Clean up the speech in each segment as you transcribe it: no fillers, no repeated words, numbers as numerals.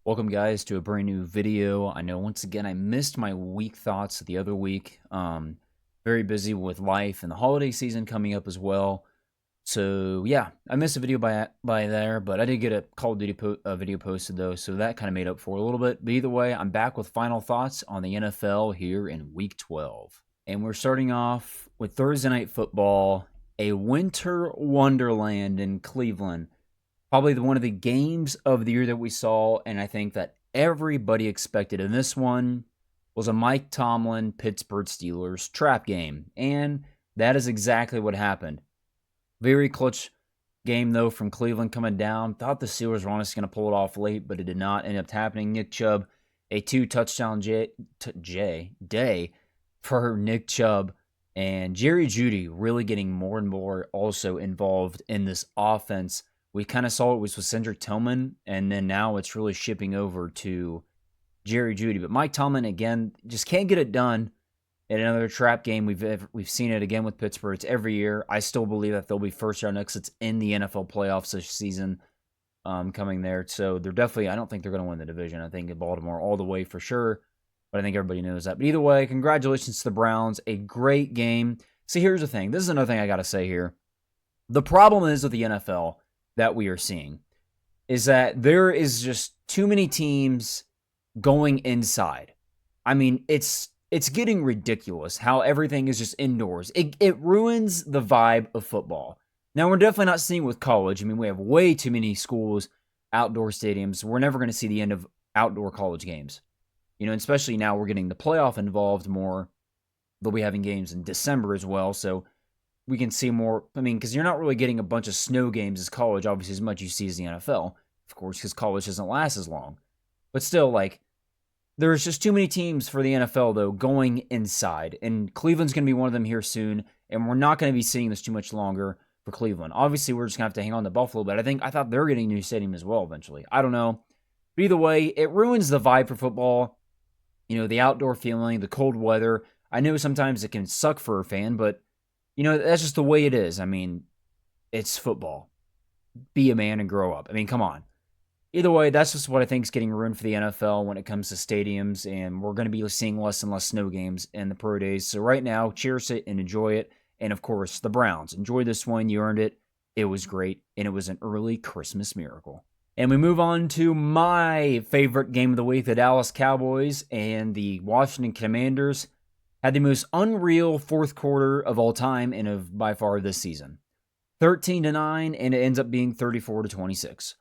Welcome, guys, to a brand new video. I know once again I missed my week thoughts the other week. Very busy with life and the holiday season coming up as well. So yeah, I missed a video by there, but I did get a Call of Duty video posted though, so that kind of made up for it a little bit. But either way, I'm back with final thoughts on the NFL here in Week 12, and we're starting off with Thursday Night Football, a winter wonderland in Cleveland. Probably one of the games of the year that we saw, and I think that everybody expected. And this one was a Mike Tomlin Pittsburgh Steelers trap game, and that is exactly what happened. Very clutch game, though, from Cleveland coming down. Thought the Steelers were honestly going to pull it off late, but it did not end up happening. Nick Chubb, a 2-touchdown day for Nick Chubb, and Jerry Jeudy really getting more and more also involved in this offense. We kind of saw it was with Cedric Tillman, and then now it's really shipping over to Jerry Jeudy. But Mike Tomlin, again, just can't get it done in another trap game. We've seen it again with Pittsburgh. It's every year. I still believe that they'll be first-round exits in the NFL playoffs this season coming there. So they're definitely – I don't think they're going to win the division. I think Baltimore all the way for sure, but I think everybody knows that. But either way, congratulations to the Browns. A great game. See, here's the thing. This is another thing I got to say here. The problem is with the NFL – that we are seeing is that there is just too many teams going inside. I mean, it's getting ridiculous how everything is just indoors. It ruins the vibe of football. Now, we're definitely not seeing it with college. I mean, we have way too many schools, outdoor stadiums. We're never going to see the end of outdoor college games. Especially now we're getting the playoff involved more. They'll be having games in December as well, so we can see more. I mean, because you're not really getting a bunch of snow games as college, obviously, as much you see as the NFL, of course, because college doesn't last as long. But still, there's just too many teams for the NFL, though, going inside. And Cleveland's going to be one of them here soon, and we're not going to be seeing this too much longer for Cleveland. Obviously, we're just going to have to hang on to Buffalo, but I thought they're getting a new stadium as well eventually. I don't know. But either way, it ruins the vibe for football. The outdoor feeling, the cold weather. I know sometimes it can suck for a fan, but that's just the way it is. I mean, it's football. Be a man and grow up. I mean, come on. Either way, that's just what I think is getting ruined for the NFL when it comes to stadiums, and we're going to be seeing less and less snow games in the pro days. So right now, cherish it and enjoy it. And of course, the Browns. Enjoy this one. You earned it. It was great, and it was an early Christmas miracle. And we move on to my favorite game of the week, the Dallas Cowboys and the Washington Commanders. Had the most unreal fourth quarter of all time and of by far this season. 13-9, and it ends up being 34-26.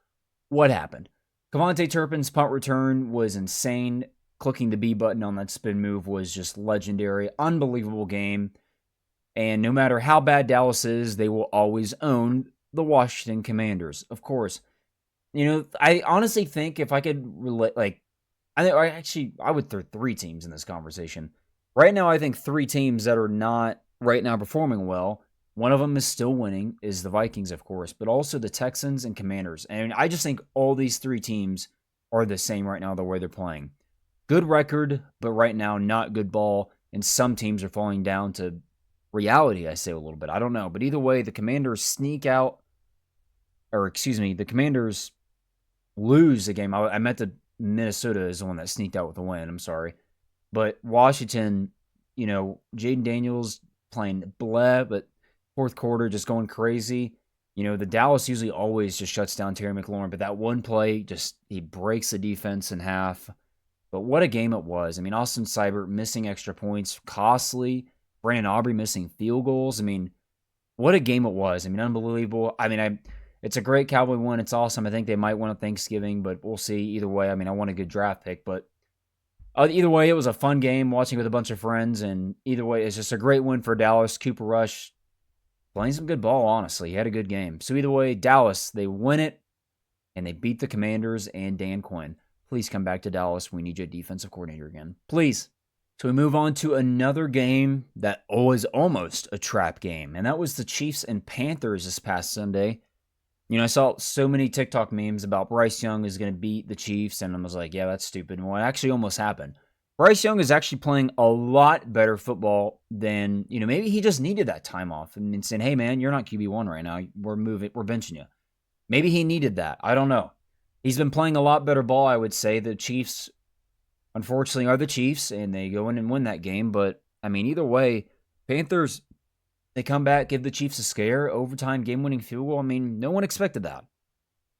What happened? Cavante Turpin's punt return was insane. Clicking the B button on that spin move was just legendary. Unbelievable game. And no matter how bad Dallas is, they will always own the Washington Commanders. Of course. I honestly think if I could relate, I would throw three teams in this conversation. Right now, I think three teams that are not right now performing well. One of them is still winning, is the Vikings, of course, but also the Texans and Commanders. And I just think all these three teams are the same right now, the way they're playing. Good record, but right now, not good ball. And some teams are falling down to reality, I say a little bit. I don't know. But either way, the Commanders the Commanders lose the game. I meant the Minnesota is the one that sneaked out with the win. I'm sorry. But Washington, Jaden Daniels playing bleh, but fourth quarter just going crazy. The Dallas usually always just shuts down Terry McLaurin, but that one play, he breaks the defense in half. But what a game it was. I mean, Austin Seibert missing extra points, costly. Brandon Aubrey missing field goals. I mean, what a game it was. I mean, unbelievable. I mean, it's a great Cowboy win. It's awesome. I think they might win on Thanksgiving, but we'll see. Either way, I mean, I want a good draft pick, but either way, it was a fun game watching with a bunch of friends, and either way, it's just a great win for Dallas. Cooper Rush playing some good ball, honestly. He had a good game. So either way, Dallas, they win it, and they beat the Commanders and Dan Quinn. Please come back to Dallas. We need you a defensive coordinator again. Please. So we move on to another game that was almost a trap game, and that was the Chiefs and Panthers this past Sunday. I saw so many TikTok memes about Bryce Young is going to beat the Chiefs, and I was like, yeah, that's stupid. Well, it actually almost happened. Bryce Young is actually playing a lot better football than, maybe he just needed that time off and saying, hey, man, you're not QB1 right now. We're benching you. Maybe he needed that. I don't know. He's been playing a lot better ball, I would say. The Chiefs, unfortunately, are the Chiefs, and they go in and win that game. But, I mean, either way, Panthers, they come back, give the Chiefs a scare, overtime, game-winning field goal. I mean, no one expected that.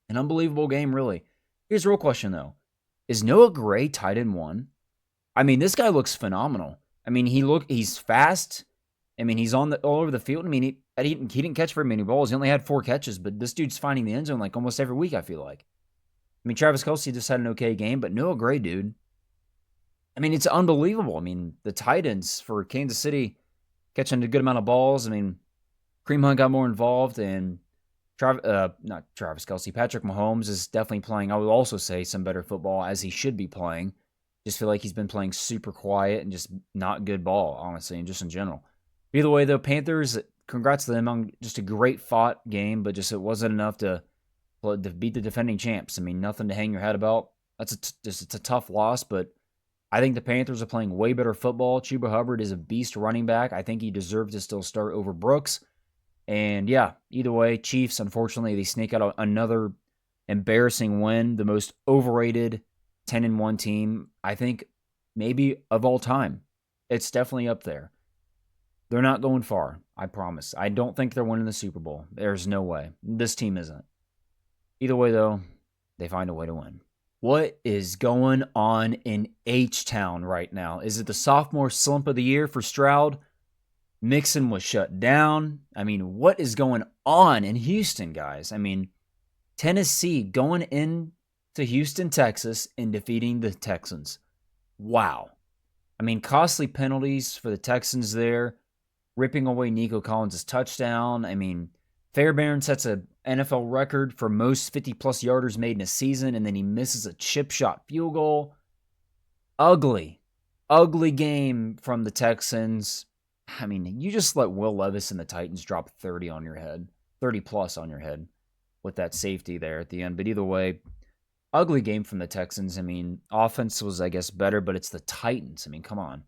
An unbelievable game, really. Here's the real question, though. Is Noah Gray tight end one? I mean, this guy looks phenomenal. I mean, he's fast. I mean, he's all over the field. I mean, he didn't catch very many balls. He only had 4 catches, but this dude's finding the end zone like almost every week, I feel like. I mean, Travis Kelce just had an okay game, but Noah Gray, dude. I mean, it's unbelievable. I mean, the tight ends for Kansas City catching a good amount of balls. I mean, Kareem Hunt got more involved, and not Travis Kelce, Patrick Mahomes is definitely playing, I would also say, some better football as he should be playing. Just feel like he's been playing super quiet and just not good ball, honestly, and just in general. Either way, though, Panthers, congrats to them on just a great fought game, but just it wasn't enough to beat the defending champs. I mean, nothing to hang your head about. It's a tough loss, but I think the Panthers are playing way better football. Chuba Hubbard is a beast running back. I think he deserves to still start over Brooks. And yeah, either way, Chiefs, unfortunately, they sneak out another embarrassing win. The most overrated 10-1 team, I think, maybe of all time. It's definitely up there. They're not going far, I promise. I don't think they're winning the Super Bowl. There's no way. This team isn't. Either way, though, they find a way to win. What is going on in H-Town right now? Is it the sophomore slump of the year for Stroud? Mixon was shut down. I mean, what is going on in Houston, guys? I mean, Tennessee going into Houston, Texas, and defeating the Texans. Wow. I mean, costly penalties for the Texans there, ripping away Nico Collins' touchdown. I mean, Fairbairn sets an NFL record for most 50-plus yarders made in a season, and then he misses a chip shot field goal. Ugly game from the Texans. I mean, you just let Will Levis and the Titans drop 30 on your head, 30-plus on your head with that safety there at the end. But either way, ugly game from the Texans. I mean, offense was, I guess, better, but it's the Titans. I mean, come on.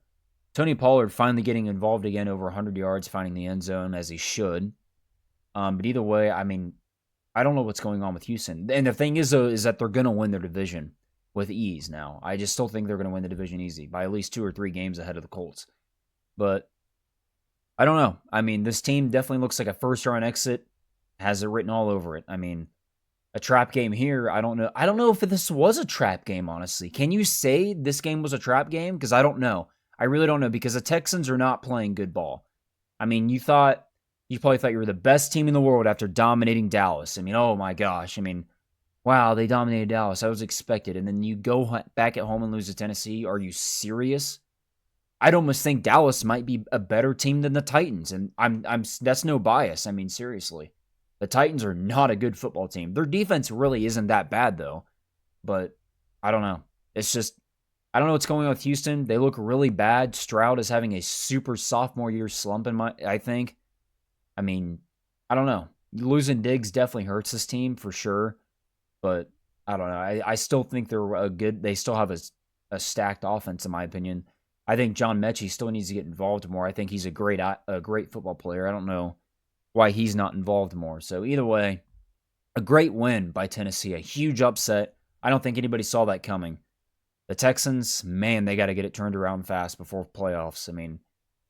Tony Pollard finally getting involved again, over 100 yards, finding the end zone as he should. But either way, I mean, I don't know what's going on with Houston. And the thing is, though, is that they're going to win their division with ease now. I just still think they're going to win the division easy by at least 2 or 3 games ahead of the Colts. But I don't know. I mean, this team definitely looks like a first-round exit. Has it written all over it. I mean, a trap game here, I don't know. I don't know if this was a trap game, honestly. Can you say this game was a trap game? Because I don't know. I really don't know, because the Texans are not playing good ball. I mean, you probably thought you were the best team in the world after dominating Dallas. I mean, oh my gosh. I mean, wow, they dominated Dallas. That was expected. And then you go back at home and lose to Tennessee. Are you serious? I'd almost think Dallas might be a better team than the Titans. And I'm that's no bias. I mean, seriously. The Titans are not a good football team. Their defense really isn't that bad, though. But I don't know. It's just, I don't know what's going on with Houston. They look really bad. Stroud is having a super sophomore year slump, I think. I mean, I don't know. Losing Diggs definitely hurts this team for sure. But I don't know. I still think they still have a stacked offense, in my opinion. I think John Mechie still needs to get involved more. I think he's a great football player. I don't know why he's not involved more. So either way, a great win by Tennessee, a huge upset. I don't think anybody saw that coming. The Texans, man, they got to get it turned around fast before playoffs. I mean,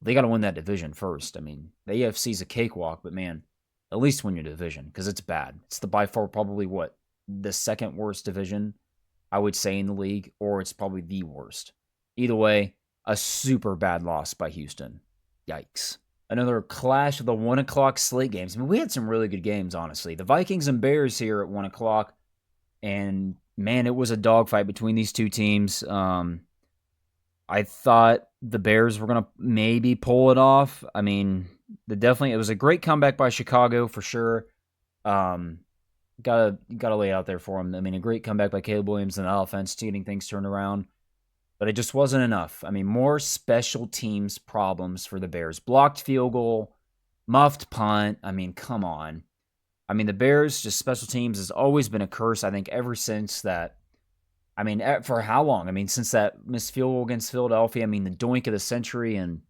they got to win that division first. I mean, the AFC's a cakewalk, but man, at least win your division, because it's bad. It's by far probably the second worst division, I would say, in the league, or it's probably the worst. Either way, a super bad loss by Houston. Yikes. Another clash of the 1 o'clock slate games. I mean, we had some really good games, honestly. The Vikings and Bears here at 1 o'clock. And, man, it was a dogfight between these two teams. I thought the Bears were going to maybe pull it off. I mean, it was a great comeback by Chicago, for sure. Gotta lay it out there for them. I mean, a great comeback by Caleb Williams and the offense, getting things turned around. But it just wasn't enough. I mean, more special teams problems for the Bears. Blocked field goal, muffed punt. I mean, come on. I mean, the Bears, just special teams has always been a curse, I think, ever since that. I mean, for how long? I mean, since that missed field goal against Philadelphia. I mean, the doink of the century, and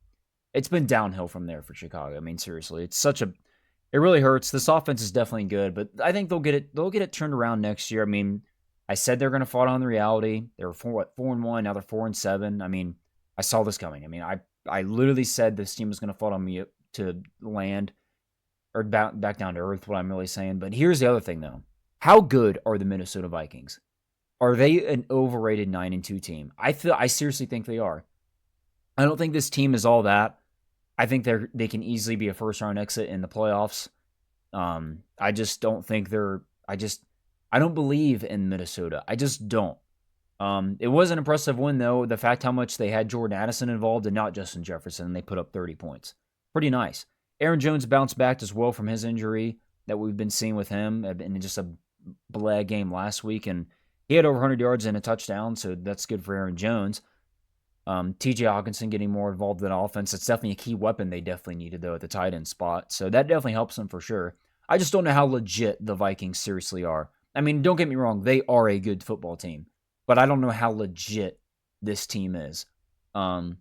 it's been downhill from there for Chicago. I mean, seriously, it really hurts. This offense is definitely good, but I think they'll get it turned around next year. I mean, I said they're going to fall down the reality. They were 4-1. Now they're 4-7. I mean, I saw this coming. I mean, I literally said this team was going to fall down me to land or back down to earth. What I'm really saying. But here's the other thing, though. How good are the Minnesota Vikings? Are they an overrated 9-2 team? I seriously think they are. I don't think this team is all that. I think they can easily be a first round exit in the playoffs. I just don't think I don't believe in Minnesota. I just don't. It was an impressive win, though. The fact how much they had Jordan Addison involved and not Justin Jefferson, and they put up 30 points. Pretty nice. Aaron Jones bounced back as well from his injury that we've been seeing with him in just a blag game last week, and he had over 100 yards and a touchdown, so that's good for Aaron Jones. TJ Hawkinson getting more involved in offense. It's definitely a key weapon they definitely needed, though, at the tight end spot. So that definitely helps them for sure. I just don't know how legit the Vikings seriously are. I mean, don't get me wrong. They are a good football team. But I don't know how legit this team is. But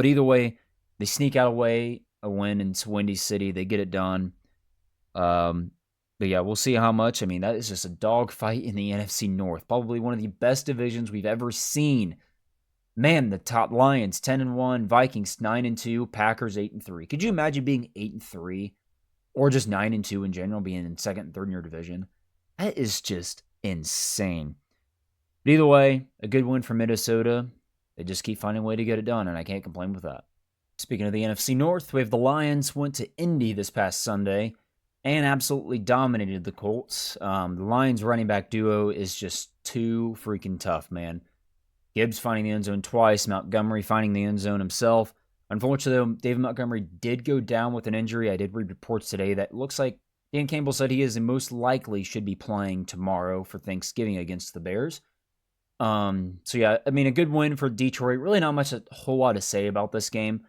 either way, they sneak out a win in Windy City. They get it done. But yeah, we'll see how much. I mean, that is just a dogfight in the NFC North. Probably one of the best divisions we've ever seen. Man, the top Lions 10-1, Vikings 9-2, Packers 8-3. Could you imagine being 8-3 or just 9-2 in general, being in second and third in your division? That is just insane. But either way, a good win for Minnesota. They just keep finding a way to get it done, and I can't complain with that. Speaking of the NFC North, we have the Lions went to Indy this past Sunday and absolutely dominated the Colts. The Lions running back duo is just too freaking tough, man. Gibbs finding the end zone twice, Montgomery finding the end zone himself. Unfortunately, though, David Montgomery did go down with an injury. I did read reports today that looks like Dan Campbell said he is and most likely should be playing tomorrow for Thanksgiving against the Bears. So yeah, I mean, a good win for Detroit. Really not much a whole lot to say about this game.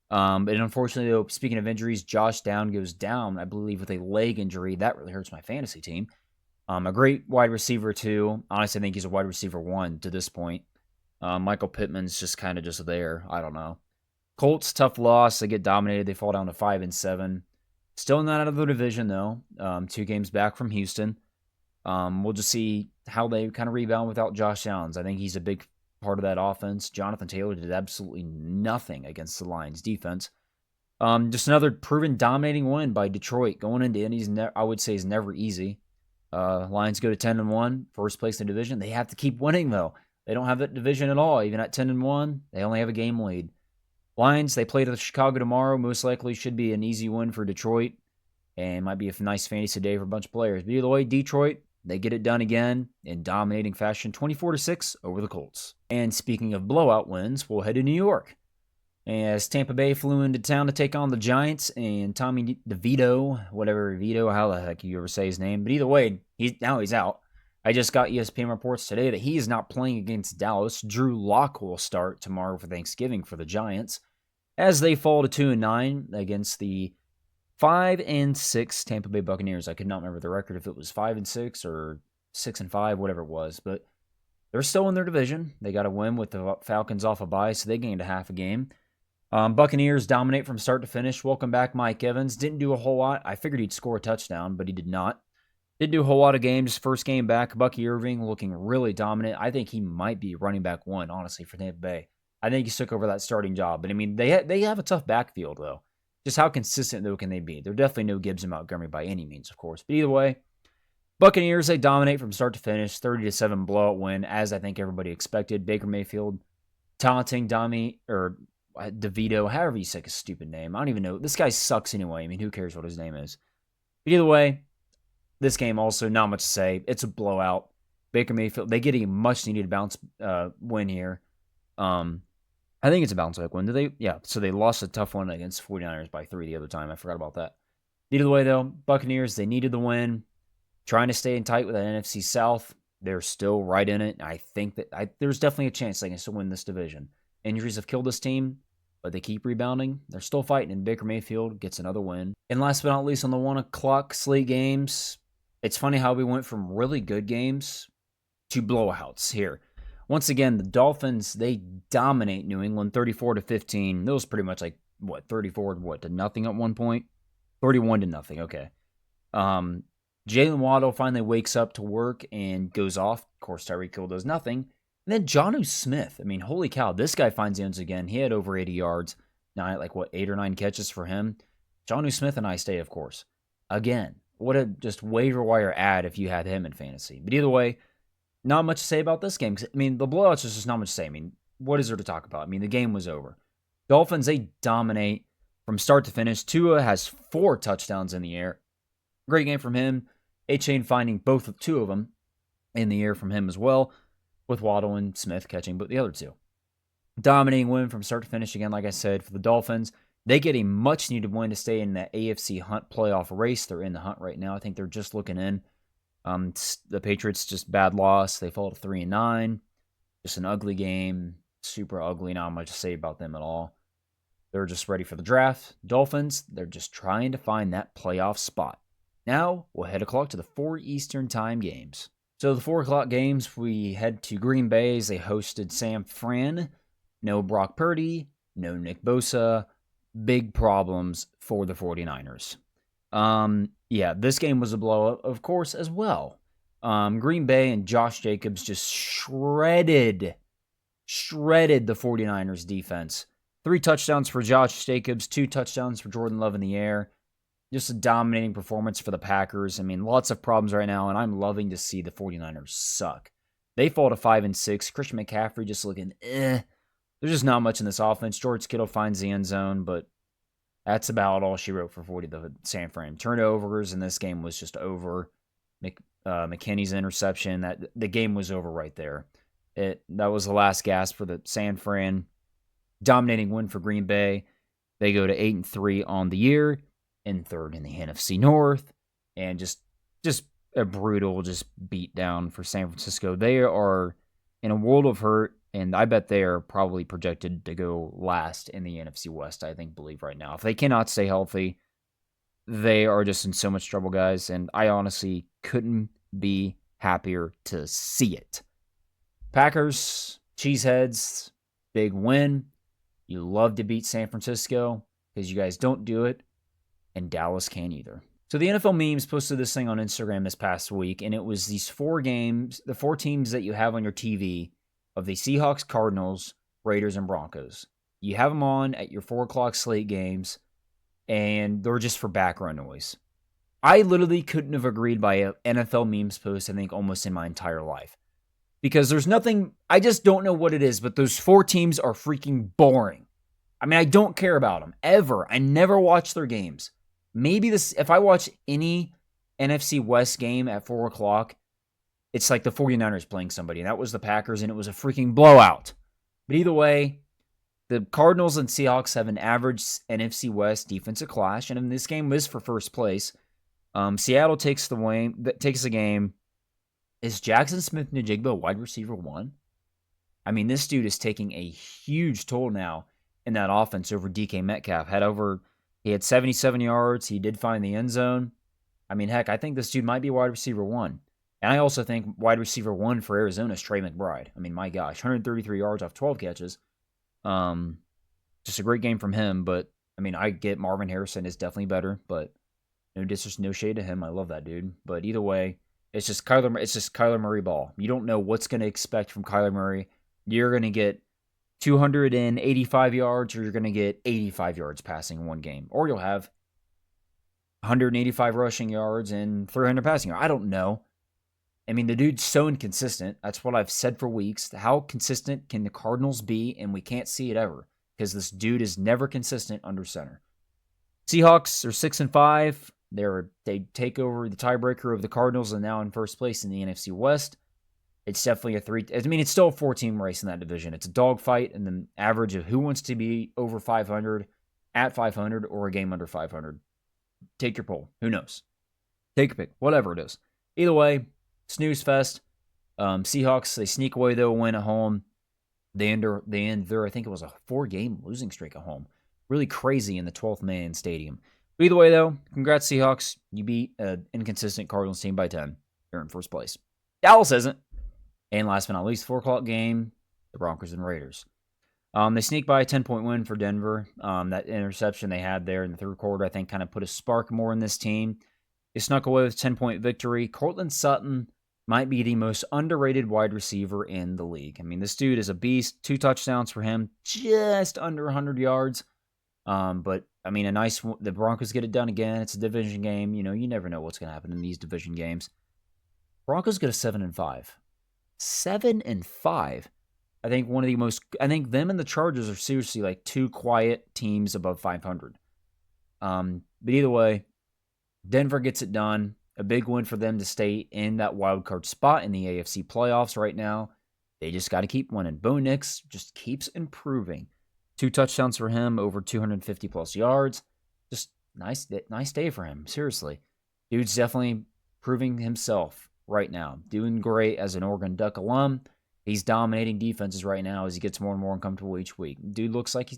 But unfortunately, though, speaking of injuries, Josh Downs goes down, I believe, with a leg injury. That really hurts my fantasy team. A great wide receiver, too. Honestly, I think he's a wide receiver 1 to this point. Michael Pittman's just kind of just there. I don't know. Colts, tough loss. They get dominated. They fall down to 5-7. Still not out of the division, though. 2 games back from Houston. We'll just see how they kind of rebound without Josh Downs. I think he's a big part of that offense. Jonathan Taylor did absolutely nothing against the Lions defense. Just another proven dominating win by Detroit. Going into Indy's, I would say, is never easy. Lions go to 10-1, first place in the division. They have to keep winning, though. They don't have that division at all. Even at 10-1, they only have a game lead. Lions, they play to Chicago tomorrow. Most likely should be an easy win for Detroit. And might be a nice fantasy day for a bunch of players. But either way, Detroit, they get it done again in dominating fashion, 24-6 over the Colts. And speaking of blowout wins, we'll head to New York. As Tampa Bay flew into town to take on the Giants, and Tommy DeVito, how the heck you ever say his name. But either way, now he's out. I just got ESPN reports today that he is not playing against Dallas. Drew Lock will start tomorrow for Thanksgiving for the Giants, as they fall to 2-9 against the 5-6 Tampa Bay Buccaneers. I could not remember the record if it was 5-6 or 6-5, whatever it was, but they're still in their division. They got a win with the Falcons off a bye, so they gained a half a game. Buccaneers dominate from start to finish. Welcome back, Mike Evans. Didn't do a whole lot. I figured he'd score a touchdown, but he did not. Didn't do a whole lot of games. First game back, Bucky Irving looking really dominant. I think he might be running back 1, honestly, for Tampa Bay. I think he took over that starting job. But, I mean, they have a tough backfield, though. Just how consistent, though, can they be? They're definitely no Gibbs and Montgomery by any means, of course. But either way, Buccaneers, they dominate from start to finish. 30-7 blowout win, as I think everybody expected. Baker Mayfield taunting DeVito, however you say his stupid name. I don't even know. This guy sucks anyway. I mean, who cares what his name is? But either way, this game also, not much to say. It's a blowout. Baker Mayfield, they get a much-needed bounce win here. I think it's a bounce-back win. Did they? Yeah, so they lost a tough one against 49ers by 3 the other time. I forgot about that. Either way, though, Buccaneers, they needed the win. Trying to stay in tight with that NFC South. They're still right in it. I think that there's definitely a chance they can still win this division. Injuries have killed this team, but they keep rebounding. They're still fighting, and Baker Mayfield gets another win. And last but not least, on the 1 o'clock slate games, it's funny how we went from really good games to blowouts here. Once again, the Dolphins, they dominate New England 34-15. That was pretty much like, 34 to nothing at one point? 31-0, okay. Jalen Waddle finally wakes up to work and goes off course, Tyreek Hill does nothing. And then Jonnu Smith. I mean, holy cow, this guy finds the ends again. He had over 80 yards. Now, 8 or 9 catches for him. Jonnu Smith and I stay, of course. Again, what a just waiver wire ad if you had him in fantasy. But either way, not much to say about this game. I mean, the blowouts is just not much to say. I mean, what is there to talk about? I mean, the game was over. Dolphins, they dominate from start to finish. Tua has 4 touchdowns in the air. Great game from him. A-Chain finding two of them in the air from him as well, with Waddle and Smith catching but the other 2. Dominating win from start to finish again, like I said, for the Dolphins. They get a much-needed win to stay in that AFC Hunt playoff race. They're in the hunt right now. I think they're just looking in. The Patriots, just bad loss. They fall to 3-9. Just an ugly game. Super ugly. Not much to say about them at all. They're just ready for the draft. Dolphins, they're just trying to find that playoff spot. Now, we'll head o'clock to the 4 Eastern time games. So the 4 o'clock games, we head to Green Bay as they hosted San Fran. No Brock Purdy. No Nick Bosa. Big problems for the 49ers. This game was a blowout, of course, as well. Green Bay and Josh Jacobs just shredded the 49ers defense. 3 touchdowns for Josh Jacobs, 2 touchdowns for Jordan Love in the air. Just a dominating performance for the Packers. I mean, lots of problems right now, and I'm loving to see the 49ers suck. They fall to 5-6. Christian McCaffrey just looking There's just not much in this offense. George Kittle finds the end zone, but that's about all she wrote for the San Fran. Turnovers in this game was just over. McKinney's interception, the game was over right there. That was the last gasp for the San Fran. Dominating win for Green Bay. They go to 8-3 on the year, and 3rd in the NFC North, and just a brutal beat down for San Francisco. They are in a world of hurt. And I bet they are probably projected to go last in the NFC West, believe right now. If they cannot stay healthy, they are just in so much trouble, guys. And I honestly couldn't be happier to see it. Packers, Cheeseheads, big win. You love to beat San Francisco because you guys don't do it, and Dallas can't either. So the NFL Memes posted this thing on Instagram this past week, and it was these 4 games, the 4 teams that you have on your TV, of the Seahawks, Cardinals, Raiders, and Broncos. You have them on at your 4 o'clock slate games, and they're just for background noise. I literally couldn't have agreed by an NFL Memes post, I think, almost in my entire life. Because there's nothing, I just don't know what it is, but those 4 teams are freaking boring. I mean, I don't care about them, ever. I never watch their games. Maybe if I watch any NFC West game at 4 o'clock, it's like the 49ers playing somebody, and that was the Packers, and it was a freaking blowout. But either way, the Cardinals and Seahawks have an average NFC West defensive clash, and in this game was for first place. Seattle takes the game. Is Jackson Smith-Njigba wide receiver 1? I mean, this dude is taking a huge toll now in that offense over DK Metcalf. He had 77 yards. He did find the end zone. I mean, heck, I think this dude might be wide receiver 1. And I also think wide receiver 1 for Arizona is Trey McBride. I mean, my gosh, 133 yards off 12 catches. Just a great game from him. But, I mean, I get Marvin Harrison is definitely better. But no shade to him. I love that dude. But either way, it's just Kyler Murray ball. You don't know what's going to expect from Kyler Murray. You're going to get 285 yards or you're going to get 85 yards passing in one game. Or you'll have 185 rushing yards and 300 passing yards. I don't know. I mean, the dude's so inconsistent. That's what I've said for weeks. How consistent can the Cardinals be? And we can't see it ever because this dude is never consistent under center. Seahawks are 6-5. They take over the tiebreaker of the Cardinals and now in first place in the NFC West. It's definitely it's still a 4-team race in that division. It's a dogfight and the average of who wants to be over 500, at 500, or a game under 500. Take your poll. Who knows? Take a pick. Whatever it is. Either way, snooze fest. Seahawks, they sneak away though, win at home. They end their, I think it was a 4-game losing streak at home. Really crazy in the 12th man stadium. But either way though, congrats Seahawks. You beat an inconsistent Cardinals team by 10. You're in first place. Dallas isn't. And last but not least, 4 o'clock game, the Broncos and Raiders. They sneak by a 10-point win for Denver. That interception they had there in the third quarter, I think, kind of put a spark more in this team. They snuck away with a 10-point victory. Cortland Sutton, might be the most underrated wide receiver in the league. I mean, this dude is a beast. 2 touchdowns for him, just under 100 yards. But I mean, the Broncos get it done again. It's a division game. You never know what's going to happen in these division games. Broncos get a 7-5. 7-5. I think them and the Chargers are seriously like 2 quiet teams above 500. But either way, Denver gets it done. A big win for them to stay in that wild card spot in the AFC playoffs right now. They just got to keep winning. Bo Nix just keeps improving. 2 touchdowns for him, over 250 plus yards. Just nice day for him. Seriously. Dude's definitely proving himself right now. Doing great as an Oregon Duck alum. He's dominating defenses right now as he gets more and more uncomfortable each week. Dude looks like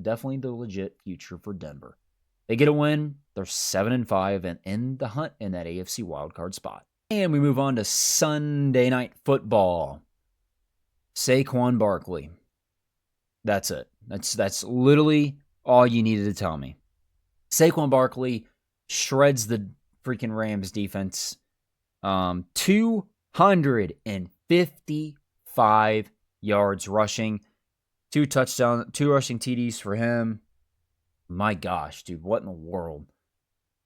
definitely the legit future for Denver. They get a win. They're 7-5 and in the hunt in that AFC wildcard spot. And we move on to Sunday Night Football. Saquon Barkley. That's it. That's literally all you needed to tell me. Saquon Barkley shreds the freaking Rams defense. 255 yards rushing. 2 rushing TDs for him. My gosh, dude, what in the world?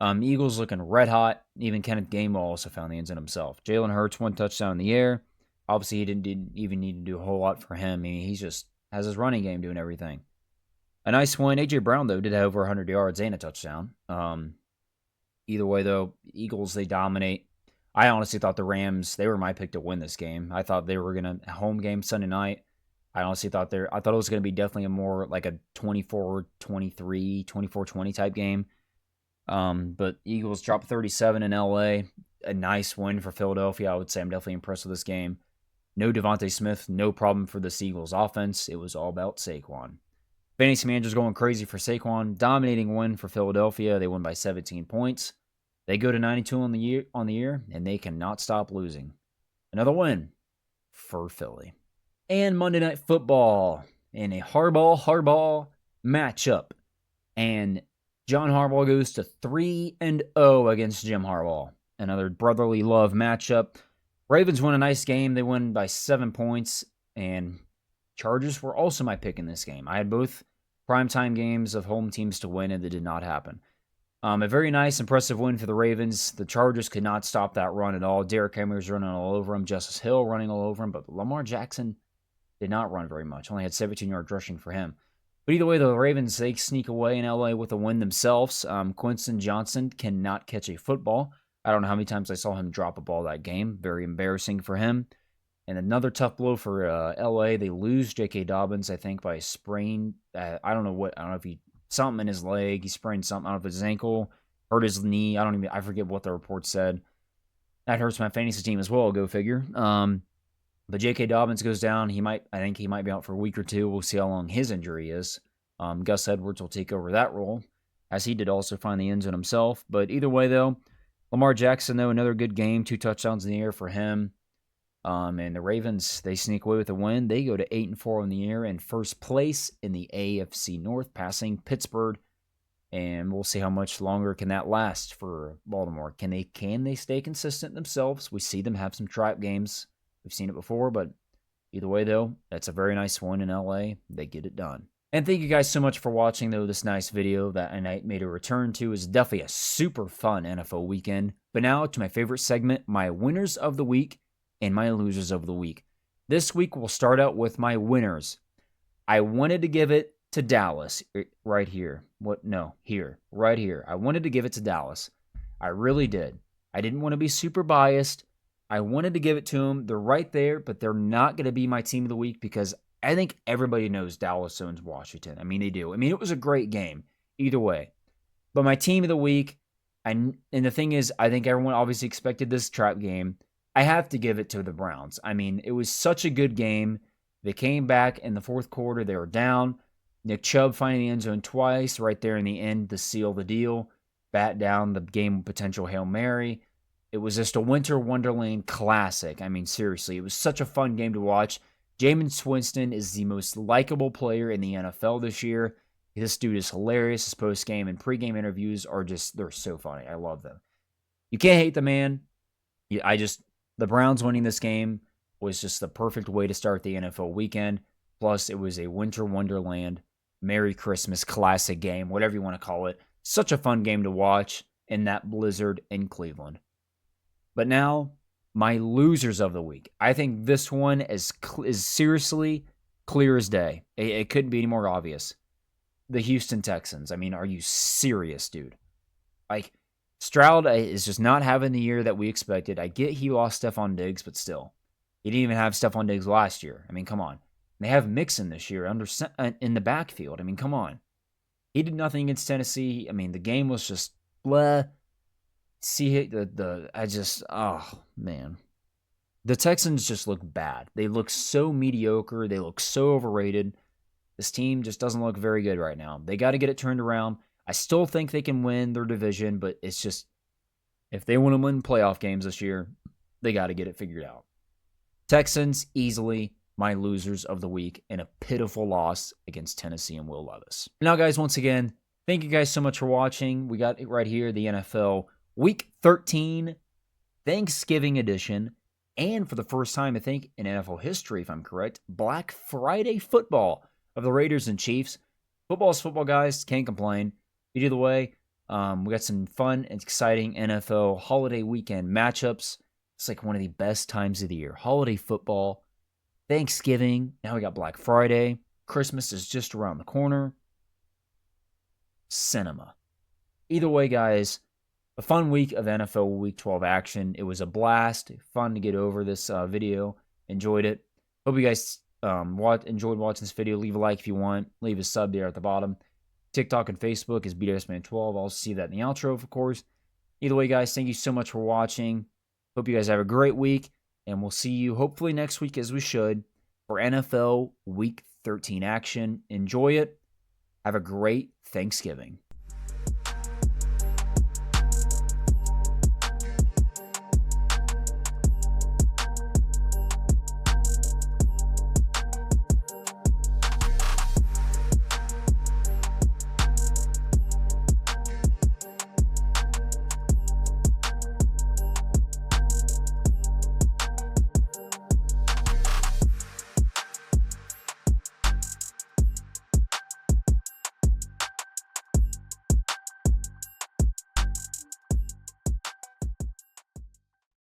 Eagles looking red hot. Even Kenneth Gainwell also found the end zone himself. Jalen Hurts, 1 touchdown in the air. Obviously, he didn't even need to do a whole lot for him. I mean, he just has his running game doing everything. A nice win. A.J. Brown, though, did have over 100 yards and a touchdown. Either way, though, Eagles, they dominate. I honestly thought the Rams, they were my pick to win this game. I thought they were going to home game Sunday night. I honestly thought it was going to be definitely a more like a 24-23, 24-20 type game. But Eagles dropped 37 in LA. A nice win for Philadelphia. I would say I'm definitely impressed with this game. No Devontae Smith, no problem for this Eagles offense. It was all about Saquon. Fantasy managers going crazy for Saquon. Dominating win for Philadelphia. They won by 17 points. They go to 92 on the year, and they cannot stop losing. Another win for Philly. And Monday Night Football in a Harbaugh matchup. And John Harbaugh goes to 3-0 against Jim Harbaugh. Another brotherly love matchup. Ravens won a nice game. They won by 7 points. And Chargers were also my pick in this game. I had both primetime games of home teams to win, and it did not happen. A very nice, impressive win for the Ravens. The Chargers could not stop that run at all. Derrick Henry was running all over him. Justice Hill running all over him. But Lamar Jackson did not run very much. Only had 17 yards rushing for him. But either way, the Ravens, they sneak away in LA with a win themselves. Quinton Johnson cannot catch a football. I don't know how many times I saw him drop a ball that game. Very embarrassing for him. And another tough blow for LA. They lose J.K. Dobbins, I think, by a sprain. I don't know if he something in his leg. He sprained something. I don't know if it's his ankle, hurt his knee. I forget what the report said. That hurts my fantasy team as well. Go figure. But J.K. Dobbins goes down. I think he might be out for a week or two. We'll see how long his injury is. Gus Edwards will take over that role, as he did also find the end zone himself. But either way, though, Lamar Jackson, though, another good game. 2 touchdowns in the air for him. And the Ravens, they sneak away with a win. They go to 8-4 in the year in first place in the AFC North, passing Pittsburgh. And we'll see how much longer can that last for Baltimore. Can they stay consistent themselves? We see them have some trap games. We've seen it before, but either way, though, that's a very nice win in LA. They get it done. And thank you guys so much for watching, though, this nice video that I made a return to. Is definitely a super fun NFL weekend. But now to my favorite segment, my winners of the week and my losers of the week. This week, we'll start out with my winners. I wanted to give it to Dallas right here. Right here. I wanted to give it to Dallas. I really did. I didn't want to be super biased. I wanted to give it to them. They're right there, but they're not going to be my team of the week because I think everybody knows Dallas owns Washington. I mean, they do. I mean, it was a great game either way. But my team of the week, and the thing is, I think everyone obviously expected this trap game. I have to give it to the Browns. I mean, it was such a good game. They came back in the fourth quarter. They were down. Nick Chubb finding the end zone twice right there in the end to seal the deal. Bat down the game potential Hail Mary. It was just a winter wonderland classic. I mean, seriously, it was such a fun game to watch. Jameis Winston is the most likable player in the NFL this year. This dude is hilarious. His post-game and pre-game interviews are they're so funny. I love them. You can't hate the man. The Browns winning this game was just the perfect way to start the NFL weekend. Plus, it was a winter wonderland, Merry Christmas classic game, whatever you want to call it. Such a fun game to watch in that blizzard in Cleveland. But now, my losers of the week. I think this one is seriously clear as day. It couldn't be any more obvious. The Houston Texans. I mean, are you serious, dude? Like, Stroud is just not having the year that we expected. I get he lost Stephon Diggs, but still. He didn't even have Stephon Diggs last year. I mean, come on. They have Mixon this year in the backfield. I mean, come on. He did nothing against Tennessee. I mean, the game was just blah. Oh, man. The Texans just look bad. They look so mediocre. They look so overrated. This team just doesn't look very good right now. They got to get it turned around. I still think they can win their division, but it's just, if they want to win playoff games this year, they got to get it figured out. Texans, easily my losers of the week in a pitiful loss against Tennessee and Will Levis. Now, guys, once again, thank you guys so much for watching. We got it right here, the NFL Week 13 Thanksgiving edition. And for the first time, I think, in NFL history, if I'm correct, Black Friday football of the Raiders and Chiefs. Football's football, guys. Can't complain. Either way, we got some fun and exciting NFL holiday weekend matchups. It's like one of the best times of the year. Holiday football, Thanksgiving. Now we got Black Friday. Christmas is just around the corner. Cinema. Either way, guys, a fun week of NFL Week 12 action. It was a blast. Fun to get over this video. Enjoyed it. Hope you guys enjoyed watching this video. Leave a like if you want. Leave a sub there at the bottom. TikTok and Facebook is BWSman12. I'll see that in the outro, of course. Either way, guys, thank you so much for watching. Hope you guys have a great week. And we'll see you hopefully next week, as we should, for NFL Week 13 action. Enjoy it. Have a great Thanksgiving.